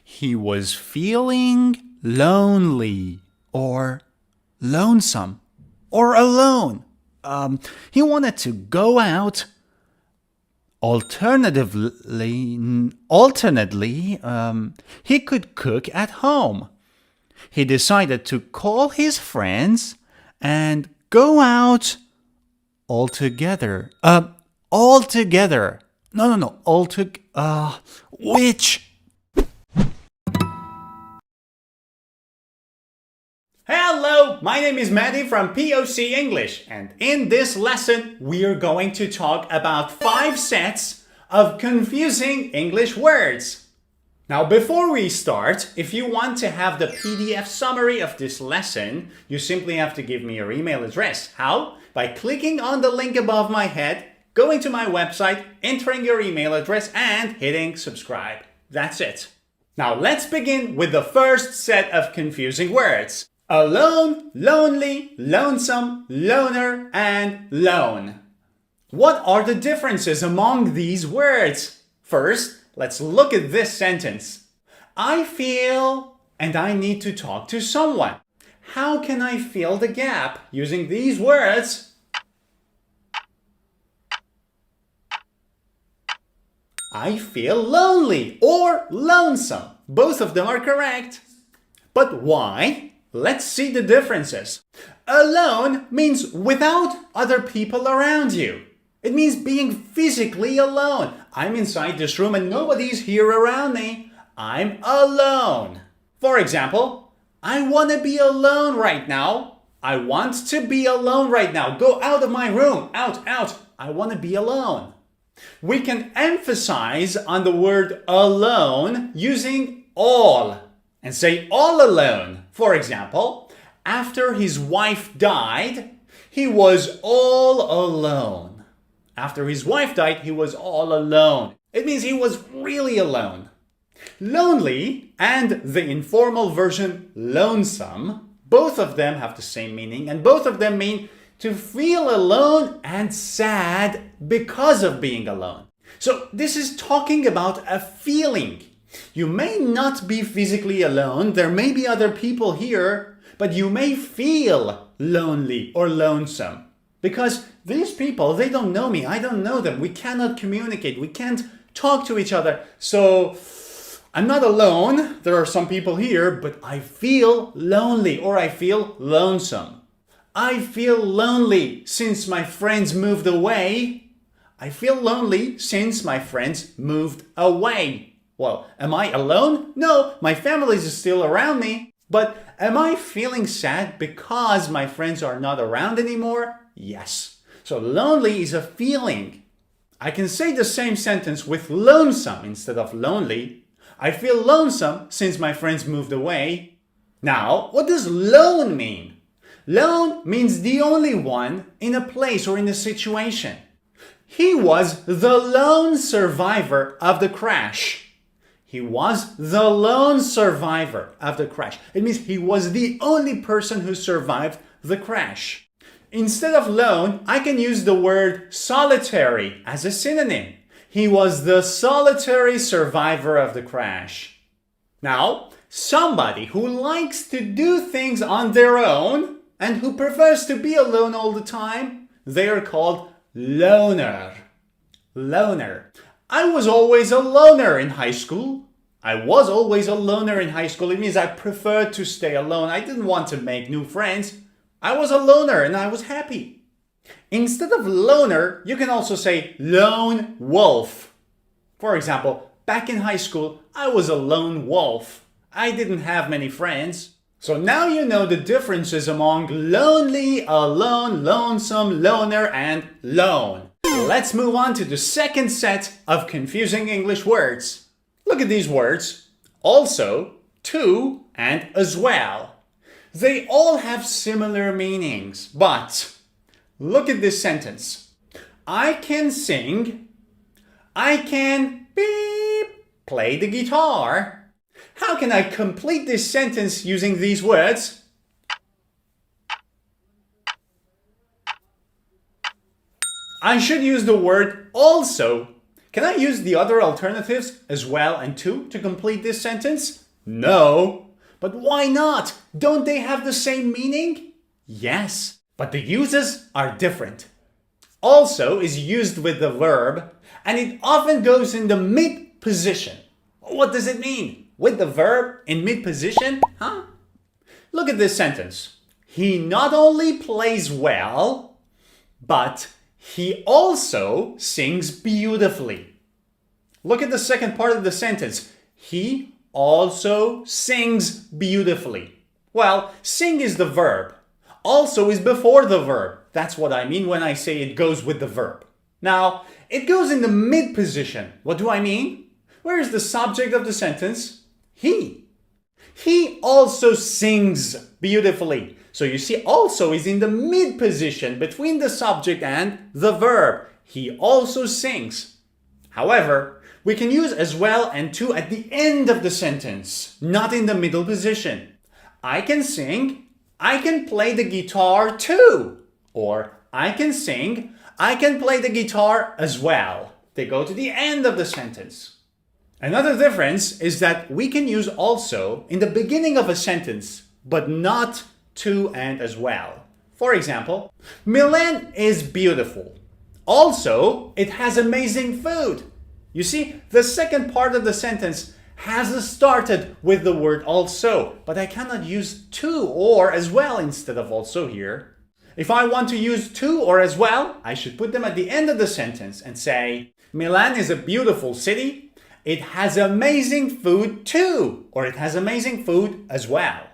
He was feeling lonely or lonesome or alone. He wanted to go out. Alternately, he could cook at home. He decided to call his friends and go out all together. All together. No. All to. Which? Hello, my name is Maddie from POC English, and in this lesson, we are going to talk about 5 sets of confusing English words. Now, before we start, if you want to have the PDF summary of this lesson, you simply have to give me your email address. How? By clicking on the link above my head, going to my website, entering your email address, and hitting subscribe. That's it. Now, let's begin with the first set of confusing words. Alone, lonely, lonesome, loner, and lone. What are the differences among these words? First, let's look at this sentence. I feel and I need to talk to someone. How can I fill the gap using these words? I feel lonely or lonesome. Both of them are correct. But why? Let's see the differences. Alone means without other people around you. It means being physically alone. I'm inside this room and nobody's here around me. I'm alone. For example, I want to be alone right now. I want to be alone right now. Go out of my room. Out. I want to be alone. We can emphasize on the word alone using all and say all alone. For example, after his wife died, he was all alone. After his wife died, he was all alone. It means he was really alone. Lonely and the informal version lonesome, both of them have the same meaning, and both of them mean to feel alone and sad because of being alone. So this is talking about a feeling. You may not be physically alone, there may be other people here, but you may feel lonely or lonesome. Because these people, they don't know me, I don't know them, we cannot communicate, we can't talk to each other. So I'm not alone, there are some people here, but I feel lonely or I feel lonesome. I feel lonely since my friends moved away. I feel lonely since my friends moved away. Well, am I alone? No, my family is still around me. But am I feeling sad because my friends are not around anymore? Yes. So lonely is a feeling. I can say the same sentence with lonesome instead of lonely. I feel lonesome since my friends moved away. Now, what does lone mean? Lone means the only one in a place or in a situation. He was the lone survivor of the crash. He was the lone survivor of the crash. It means he was the only person who survived the crash. Instead of lone, I can use the word solitary as a synonym. He was the solitary survivor of the crash. Now, somebody who likes to do things on their own and who prefers to be alone all the time, they are called loner. Loner. I was always a loner in high school. It means I preferred to stay alone. I didn't want to make new friends. I was a loner and I was happy. Instead of loner, you can also say lone wolf. For example, back in high school, I was a lone wolf. I didn't have many friends. So now you know the differences among lonely, alone, lonesome, loner, and lone. Let's move on to the second set of confusing English words. Look at these words. Also, to, and as well. They all have similar meanings, but look at this sentence. I can sing. I can beep, play the guitar. How can I complete this sentence using these words? I should use the word also Can I use the other alternatives as well and to complete this sentence? No. But why not? Don't they have the same meaning? Yes, but the uses are different. Also is used with the verb, and it often goes in the mid position. What does it mean? With the verb in mid position? Huh? Look at this sentence. He not only plays well, but he also sings beautifully. Look at the second part of the sentence. He also sings beautifully. Well, sing is the verb. Also is before the verb. That's what I mean when I say it goes with the verb. Now, it goes in the mid position. What do I mean? Where is the subject of the sentence? He. He also sings beautifully. So you see, also is in the mid position between the subject and the verb. He also sings. However, we can use as well and to at the end of the sentence, not in the middle position. I can sing, I can play the guitar too. Or I can sing, I can play the guitar as well. They go to the end of the sentence. Another difference is that we can use also in the beginning of a sentence, but not to and as well. For example, Milan is beautiful. Also, it has amazing food. You see, the second part of the sentence has started with the word also, but I cannot use to or as well instead of also here. If I want to use to or as well, I should put them at the end of the sentence and say, Milan is a beautiful city. It has amazing food too, or it has amazing food as well.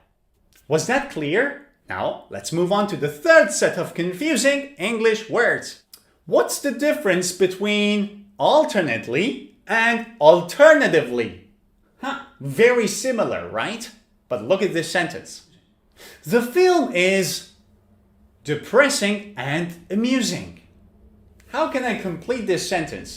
Was that clear? Now, let's move on to the third set of confusing English words. What's the difference between alternately and alternatively? Very similar, right? But look at this sentence. The film is depressing and amusing. How can I complete this sentence?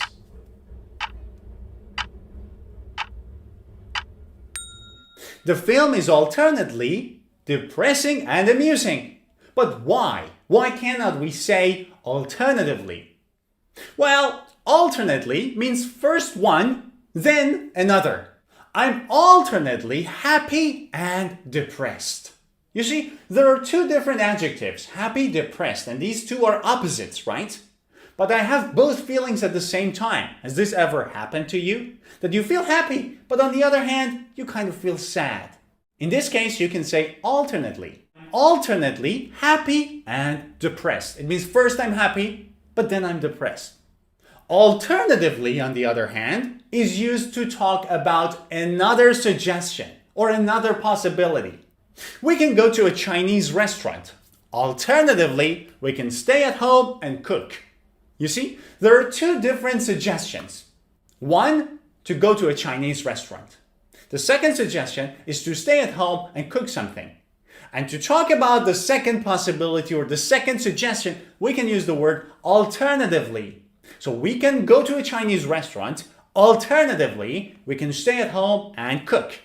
The film is alternately depressing and amusing. But why? Why cannot we say alternatively? Well, alternately means first one, then another. I'm alternately happy and depressed. You see, there are two different adjectives, happy, depressed, and these two are opposites, right? But I have both feelings at the same time. Has this ever happened to you? That you feel happy, but on the other hand, you kind of feel sad. In this case, you can say alternately. Alternately happy and depressed. It means first I'm happy, but then I'm depressed. Alternatively, on the other hand, is used to talk about another suggestion or another possibility. We can go to a Chinese restaurant. Alternatively, we can stay at home and cook. You see, there are two different suggestions. One, to go to a Chinese restaurant. The second suggestion is to stay at home and cook something. And to talk about the second possibility or the second suggestion, we can use the word alternatively. So we can go to a Chinese restaurant. Alternatively, we can stay at home and cook.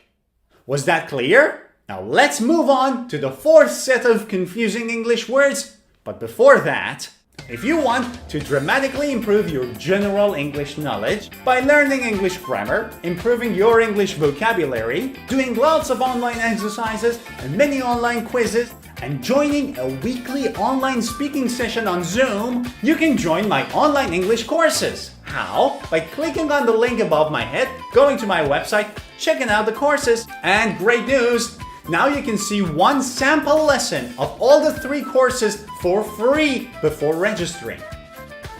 Was that clear? Now let's move on to the fourth set of confusing English words. But before that, if you want to dramatically improve your general English knowledge by learning English grammar, improving your English vocabulary, doing lots of online exercises and many online quizzes, and joining a weekly online speaking session on Zoom, you can join my online English courses. How? By clicking on the link above my head, going to my website, checking out the courses, and great news! Now you can see one sample lesson of all the 3 courses for free before registering.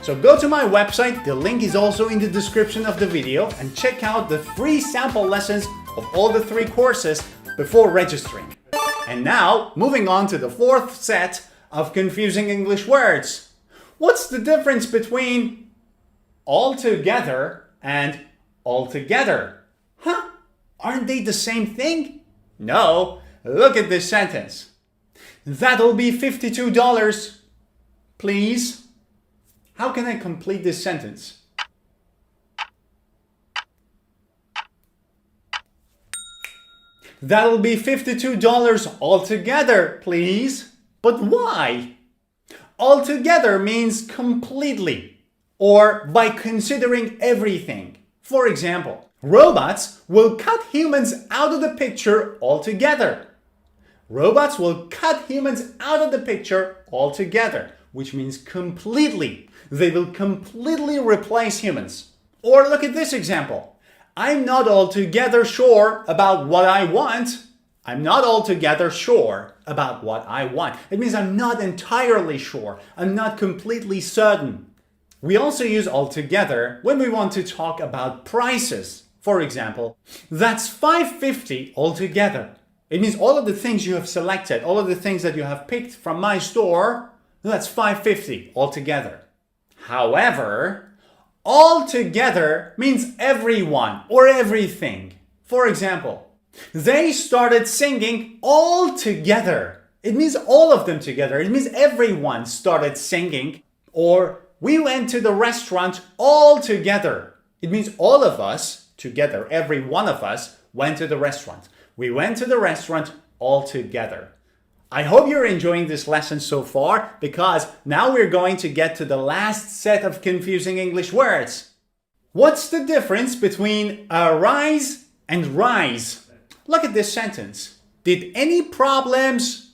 So go to my website, the link is also in the description of the video, and check out the free sample lessons of all the 3 courses before registering. And now, moving on to the fourth set of confusing English words. What's the difference between altogether and altogether? Aren't they the same thing? No, look at this sentence. That'll be $52, please. How can I complete this sentence? That'll be $52 altogether, please. But why? Altogether means completely. or by considering everything. For example, robots will cut humans out of the picture altogether. Robots will cut humans out of the picture altogether, which means completely. They will completely replace humans. Or look at this example. I'm not altogether sure about what I want. I'm not altogether sure about what I want. It means I'm not entirely sure. I'm not completely certain. We also use altogether when we want to talk about prices. For example, that's $5.50 altogether. It means all of the things you have selected, all of the things that you have picked from my store, that's $5.50 altogether. However, altogether means everyone or everything. For example, they started singing all together. It means all of them together. It means everyone started singing. Or we went to the restaurant all together. It means all of us together, every one of us went to the restaurant. We went to the restaurant all together. I hope you're enjoying this lesson so far, because now we're going to get to the last set of confusing English words. What's the difference between arise and rise? Look at this sentence. Did any problems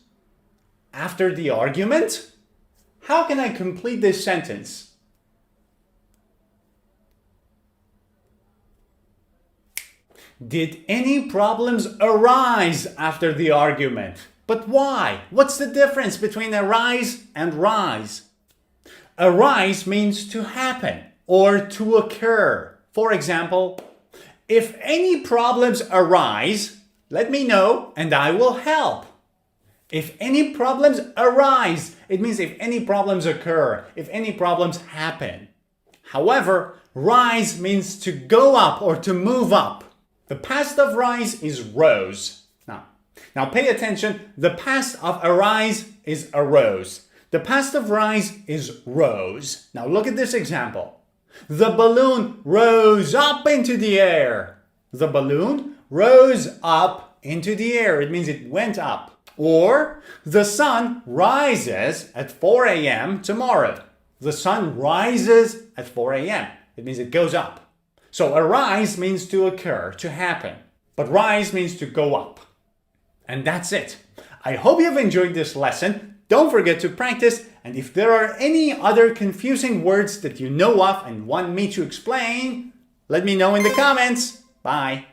after the argument? How can I complete this sentence? Did any problems arise after the argument? But why? What's the difference between arise and rise? Arise means to happen or to occur. For example, if any problems arise, let me know and I will help. If any problems arise, it means if any problems occur, if any problems happen. However, rise means to go up or to move up. The past of rise is rose. Now pay attention. The past of arise is arose. The past of rise is rose. Now look at this example. The balloon rose up into the air. The balloon rose up into the air. It means it went up. Or the sun rises at 4 a.m. tomorrow. The sun rises at 4 a.m. It means it goes up. So arise means to occur, to happen. But rise means to go up. And that's it. I hope you've enjoyed this lesson. Don't forget to practice. And if there are any other confusing words that you know of and want me to explain, let me know in the comments. Bye.